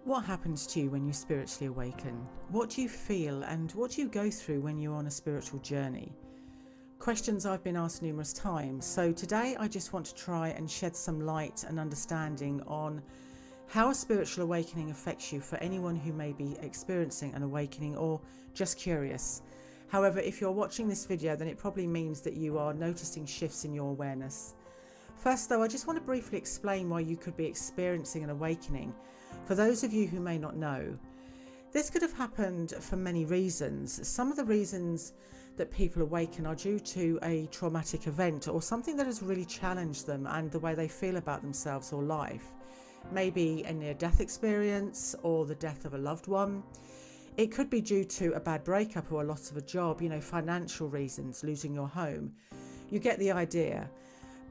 What happens to you when you spiritually awaken? What do you feel and what do you go through when you're on a spiritual journey? Questions I've been asked numerous times. So today I just want to try and shed some light and understanding on how a spiritual awakening affects you for anyone who may be experiencing an awakening or just curious. However, if you're watching this video, then it probably means that you are noticing shifts in your awareness. First though, I just want to briefly explain why you could be experiencing an awakening for those of you who may not know. This could have happened for many reasons. Some of the reasons that people awaken are due to a traumatic event or something that has really challenged them and the way they feel about themselves or life. Maybe a near-death experience or the death of a loved one. It could be due to a bad breakup or a loss of a job, financial reasons, losing your home. You get the idea.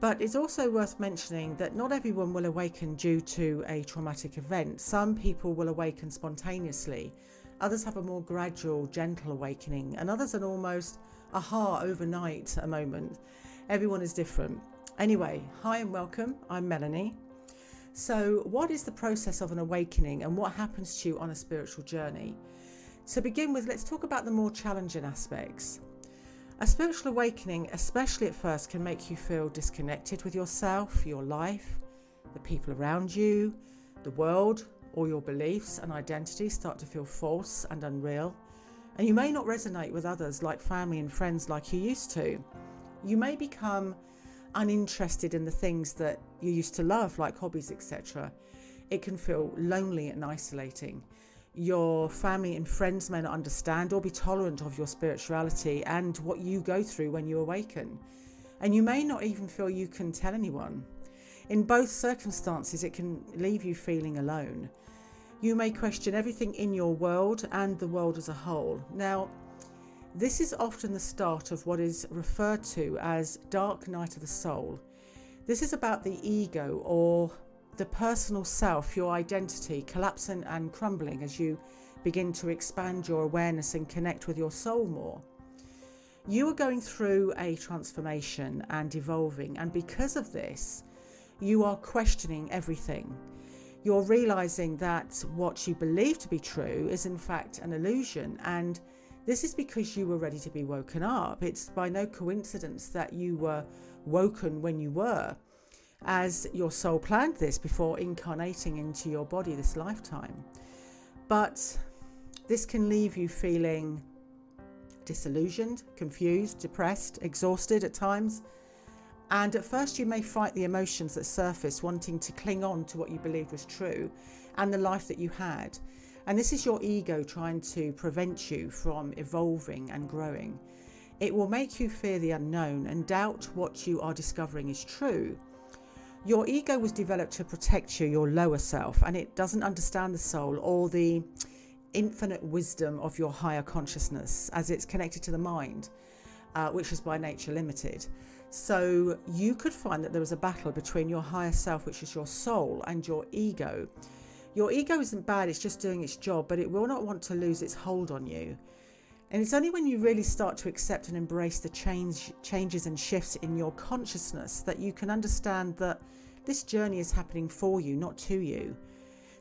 But it's also worth mentioning that not everyone will awaken due to a traumatic event. Some people will awaken spontaneously. Others have a more gradual, gentle awakening, and others an almost aha overnight a moment. Everyone is different. Anyway, hi and welcome. I'm Melanie. So what is the process of an awakening and what happens to you on a spiritual journey? To begin with, let's talk about the more challenging aspects. A spiritual awakening, especially at first, can make you feel disconnected with yourself, your life, the people around you, the world, all your beliefs and identities start to feel false and unreal. And you may not resonate with others like family and friends like you used to. You may become uninterested in the things that you used to love, like hobbies, etc. It can feel lonely and isolating. Your family and friends may not understand or be tolerant of your spirituality and what you go through when you awaken. And you may not even feel you can tell anyone. In both circumstances, it can leave you feeling alone. You may question everything in your world and the world as a whole. Now, this is often the start of what is referred to as dark night of the soul. This is about the ego or the personal self, your identity, collapsing and crumbling as you begin to expand your awareness and connect with your soul more. You are going through a transformation and evolving, and because of this, you are questioning everything. You're realizing that what you believe to be true is in fact an illusion, and this is because you were ready to be woken up. It's by no coincidence that you were woken when you were, as your soul planned this before incarnating into your body this lifetime. But this can leave you feeling disillusioned, confused, depressed, exhausted at times. And at first you may fight the emotions that surface, wanting to cling on to what you believed was true and the life that you had. And this is your ego trying to prevent you from evolving and growing. It will make you fear the unknown and doubt what you are discovering is true. Your ego was developed to protect you, your lower self, and it doesn't understand the soul or the infinite wisdom of your higher consciousness, as it's connected to the mind, which is by nature limited. So you could find that there is a battle between your higher self, which is your soul, and your ego. Your ego isn't bad, it's just doing its job, but it will not want to lose its hold on you. And it's only when you really start to accept and embrace the changes and shifts in your consciousness that you can understand that this journey is happening for you, not to you.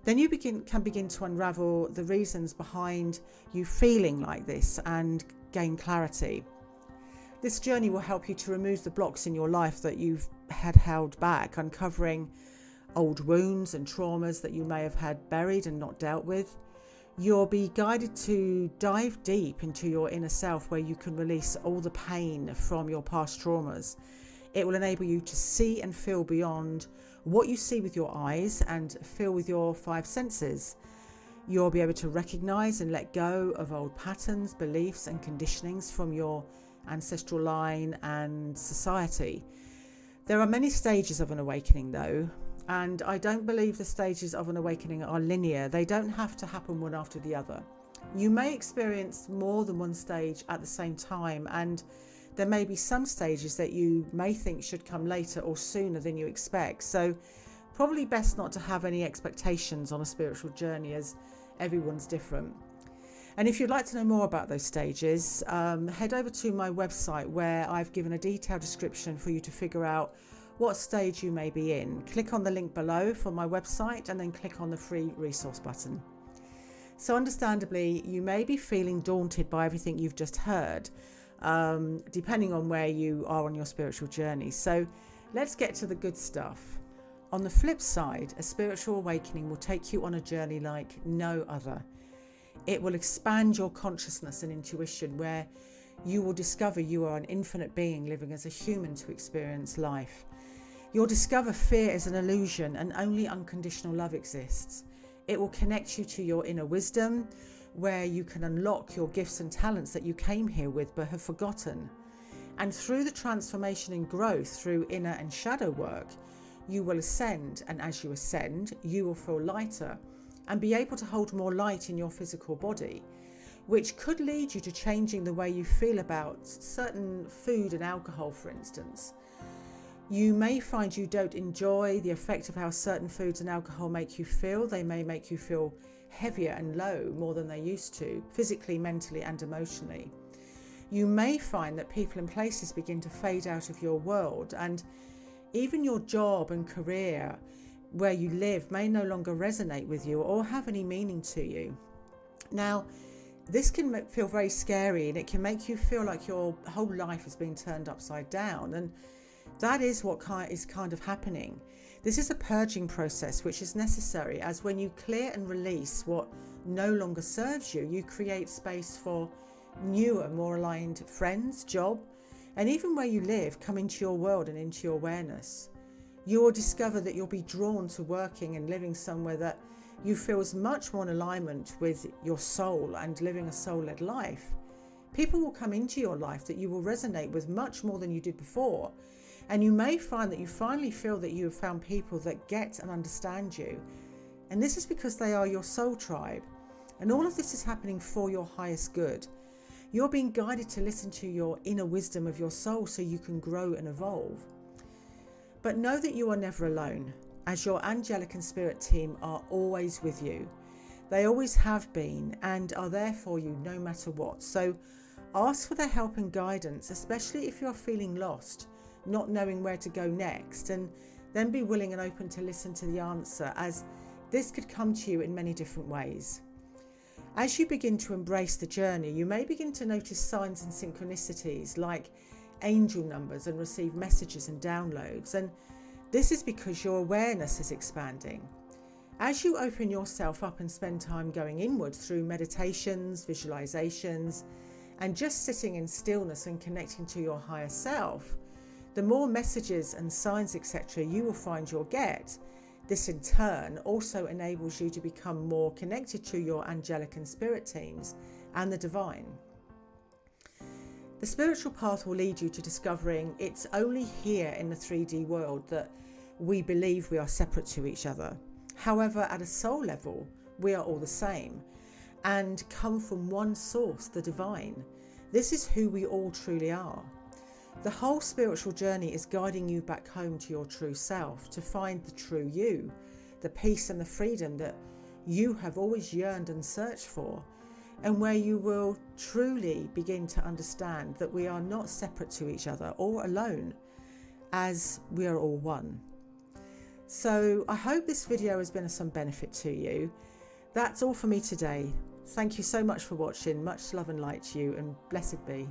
Then you can begin to unravel the reasons behind you feeling like this and gain clarity. This journey will help you to remove the blocks in your life that you've had held back, uncovering old wounds and traumas that you may have had buried and not dealt with. You'll be guided to dive deep into your inner self, where you can release all the pain from your past traumas. It will enable you to see and feel beyond what you see with your eyes and feel with your five senses. You'll be able to recognize and let go of old patterns, beliefs and conditionings from your ancestral line and society. There are many stages of an awakening though, and I don't believe the stages of an awakening are linear. They don't have to happen one after the other. You may experience more than one stage at the same time, and there may be some stages that you may think should come later or sooner than you expect. So probably best not to have any expectations on a spiritual journey, as everyone's different. And if you'd like to know more about those stages, head over to my website, where I've given a detailed description for you to figure out what stage you may be in. Click on the link below for my website and then click on the free resource button. So understandably, you may be feeling daunted by everything you've just heard, depending on where you are on your spiritual journey. So let's get to the good stuff. On the flip side, a spiritual awakening will take you on a journey like no other. It will expand your consciousness and intuition, where you will discover you are an infinite being living as a human to experience life. You'll discover fear is an illusion and only unconditional love exists. It will connect you to your inner wisdom, where you can unlock your gifts and talents that you came here with but have forgotten. And through the transformation and growth through inner and shadow work, you will ascend, and as you ascend, you will feel lighter and be able to hold more light in your physical body, which could lead you to changing the way you feel about certain food and alcohol, for instance. You may find you don't enjoy the effect of how certain foods and alcohol make you feel. They may make you feel heavier and low more than they used to, physically, mentally and emotionally. You may find that people and places begin to fade out of your world, and even your job and career where you live may no longer resonate with you or have any meaning to you. Now, this can feel very scary, and it can make you feel like your whole life has been turned upside down, and that is what is kind of happening. This is a purging process which is necessary, as when you clear and release what no longer serves you, you create space for newer, more aligned friends, job, and even where you live come into your world and into your awareness. You will discover that you'll be drawn to working and living somewhere that you feel is much more in alignment with your soul and living a soul-led life. People will come into your life that you will resonate with much more than you did before. And you may find that you finally feel that you have found people that get and understand you. And this is because they are your soul tribe. And all of this is happening for your highest good. You're being guided to listen to your inner wisdom of your soul so you can grow and evolve. But know that you are never alone, as your angelic and spirit team are always with you. They always have been and are there for you no matter what. So ask for their help and guidance, especially if you're feeling lost, not knowing where to go next, and then be willing and open to listen to the answer, as this could come to you in many different ways. As you begin to embrace the journey, you may begin to notice signs and synchronicities like angel numbers and receive messages and downloads, and this is because your awareness is expanding. As you open yourself up and spend time going inward through meditations, visualizations, and just sitting in stillness and connecting to your higher self, the more messages and signs, etc., you will find you'll get. This in turn also enables you to become more connected to your angelic and spirit teams and the divine. The spiritual path will lead you to discovering it's only here in the 3D world that we believe we are separate to each other. However, at a soul level, we are all the same and come from one source, the divine. This is who we all truly are. The whole spiritual journey is guiding you back home to your true self, to find the true you, the peace and the freedom that you have always yearned and searched for, and where you will truly begin to understand that we are not separate to each other or alone, as we are all one. So I hope this video has been of some benefit to you. That's all for me today. Thank you so much for watching. Much love and light to you, and blessed be.